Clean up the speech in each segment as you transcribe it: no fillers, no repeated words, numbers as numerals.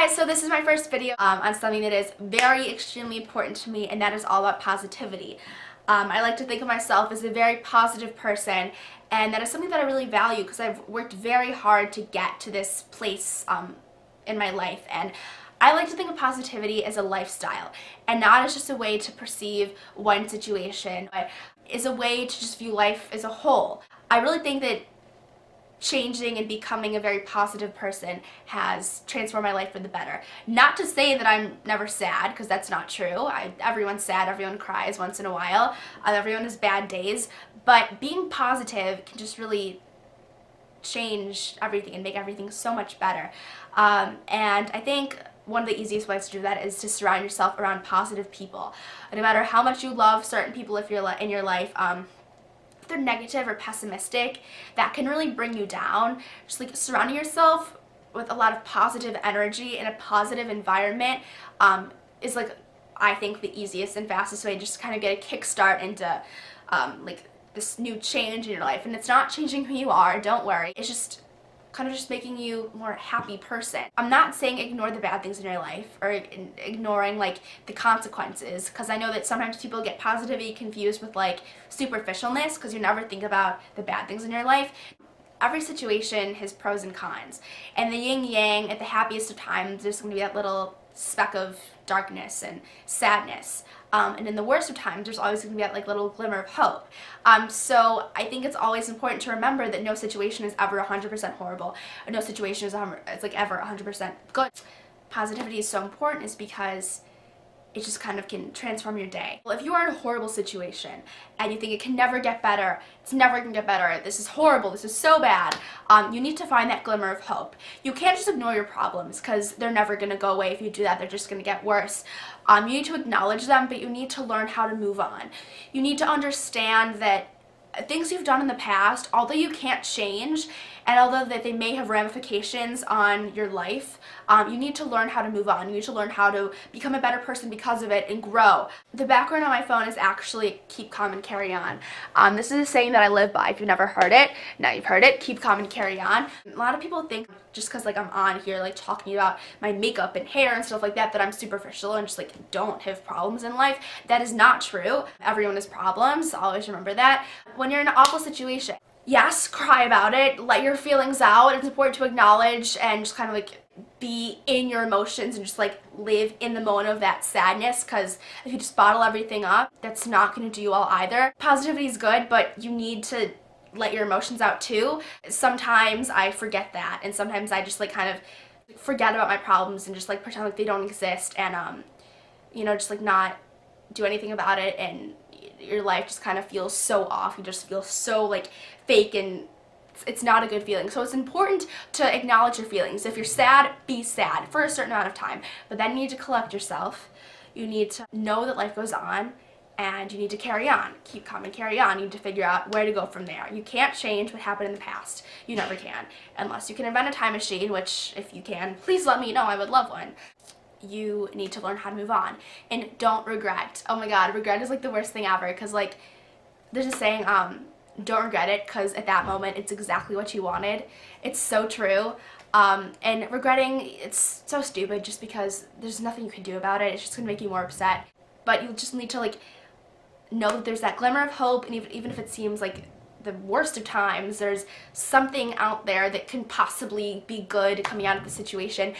Hey guys, so this is my first video on something that is very extremely important to me, and that is all about positivity. I like to think of myself as a very positive person, and that is something that I really value because I've worked very hard to get to this place in my life. And I like to think of positivity as a lifestyle and not as just a way to perceive one situation, but as a way to just view life as a whole. I really think that changing and becoming a very positive person has transformed my life for the better. Not to say that I'm never sad, because that's not true. Everyone's sad, everyone cries once in a while, everyone has bad days, but being positive can just really change everything and make everything so much better. And I think one of the easiest ways to do that is to surround yourself around positive people. No matter how much you love certain people if you're in your life, if they're negative or pessimistic, that can really bring you down. Just like surrounding yourself with a lot of positive energy and a positive environment is, like, I think the easiest and fastest way just to kind of get a kickstart into like this new change in your life. And it's not changing who you are, don't worry. It's just kind of just making you a more happy person. I'm not saying ignore the bad things in your life or ignoring like the consequences, because I know that sometimes people get positivity confused with like superficialness, because you never think about the bad things in your life. Every situation has pros and cons, and the yin yang, at the happiest of times there's going to be that little speck of darkness and sadness, and in the worst of times there's always going to be that like little glimmer of hope. So I think it's always important to remember that no situation is ever 100% horrible, or no situation is like ever 100% good. Positivity is so important is because it just kind of can transform your day. Well, if you are in a horrible situation and you think it can never get better, it's never gonna get better, this is horrible, this is so bad, you need to find that glimmer of hope. You can't just ignore your problems, because they're never gonna go away. If you do that, they're just gonna get worse. You need to acknowledge them, but you need to learn how to move on. You need to understand that things you've done in the past, although you can't change, and although that they may have ramifications on your life, you need to learn how to move on. You need to learn how to become a better person because of it and grow. The background on my phone is actually keep calm and carry on. This is a saying that I live by. If you've never heard it, now you've heard it. Keep calm and carry on. A lot of people think just because like I'm on here like talking about my makeup and hair and stuff like that, that I'm superficial and just like don't have problems in life. That is not true. Everyone has problems. Always remember that. When you're in an awful situation, yes, cry about it, let your feelings out. It's important to acknowledge and just kind of like be in your emotions and just like live in the moment of that sadness, because if you just bottle everything up, that's not going to do you well either. Positivity is good, but you need to let your emotions out too. Sometimes I forget that, and sometimes I just like kind of forget about my problems and just like pretend like they don't exist, and you know, just like not do anything about it, and your life just kind of feels so off. You just feel so like fake, and it's not a good feeling. So it's important to acknowledge your feelings. If you're sad, be sad for a certain amount of time, but then you need to collect yourself. You need to know that life goes on, and you need to carry on. Keep calm and carry on. You need to figure out where to go from there. You can't change what happened in the past. You never can, unless you can invent a time machine, which if you can, please let me know. I would love one. You need to learn how to move on, and don't regret. Oh my god, regret is like the worst thing ever, because like there's a saying, don't regret it, because at that moment it's exactly what you wanted. It's so true. And regretting, it's so stupid just because there's nothing you can do about it. It's just gonna make you more upset. But you just need to like know that there's that glimmer of hope, and even if it seems like the worst of times, there's something out there that can possibly be good coming out of the situation.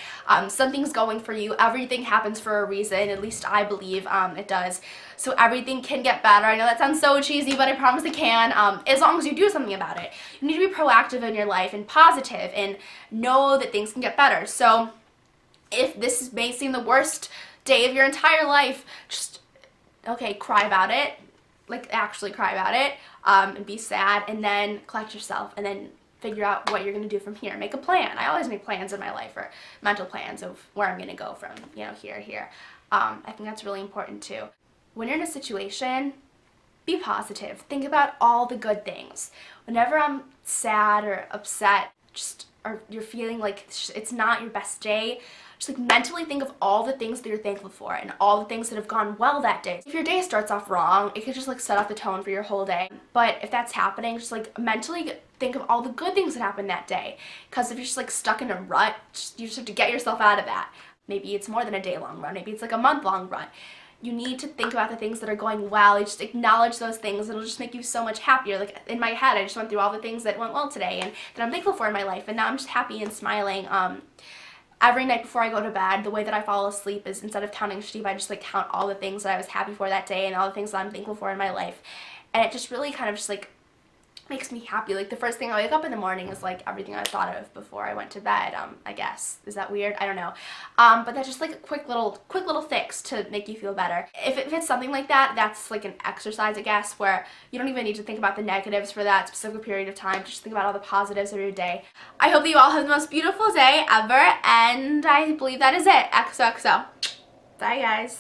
Something's going for you. Everything happens for a reason. At least I believe it does. So everything can get better. I know that sounds so cheesy, but I promise it can, as long as you do something about it. You need to be proactive in your life and positive and know that things can get better. So if this may seem the worst day of your entire life, just, okay, cry about it. Like, actually cry about it, and be sad, and then collect yourself, and then figure out what you're going to do from here. Make a plan. I always make plans in my life, or mental plans of where I'm going to go from, you know, here. I think that's really important too. When you're in a situation, be positive. Think about all the good things. Whenever I'm sad or upset, or you're feeling like it's not your best day, just like mentally think of all the things that you're thankful for and all the things that have gone well that day. If your day starts off wrong, it could just like set off the tone for your whole day. But if that's happening, just like mentally think of all the good things that happened that day. Because if you're just like stuck in a rut, you just have to get yourself out of that. maybe it's more than a day-long run, maybe it's like a month-long run. You need to think about the things that are going well. You just acknowledge those things. It'll just make you so much happier. Like in my head, I just went through all the things that went well today and that I'm thankful for in my life, and now I'm just happy and smiling. Every night before I go to bed, the way that I fall asleep is, instead of counting sheep, I just like count all the things that I was happy for that day and all the things that I'm thankful for in my life. And it just really kind of just like makes me happy. Like the first thing I wake up in the morning is like everything I thought of before I went to bed. I guess, is that weird? I don't know. But that's just like a quick little fix to make you feel better. If it's something like that, that's like an exercise, I guess, where you don't even need to think about the negatives for that specific period of time. Just think about all the positives of your day. I hope that you all have the most beautiful day ever, and I believe that is it. XOXO. Bye, guys.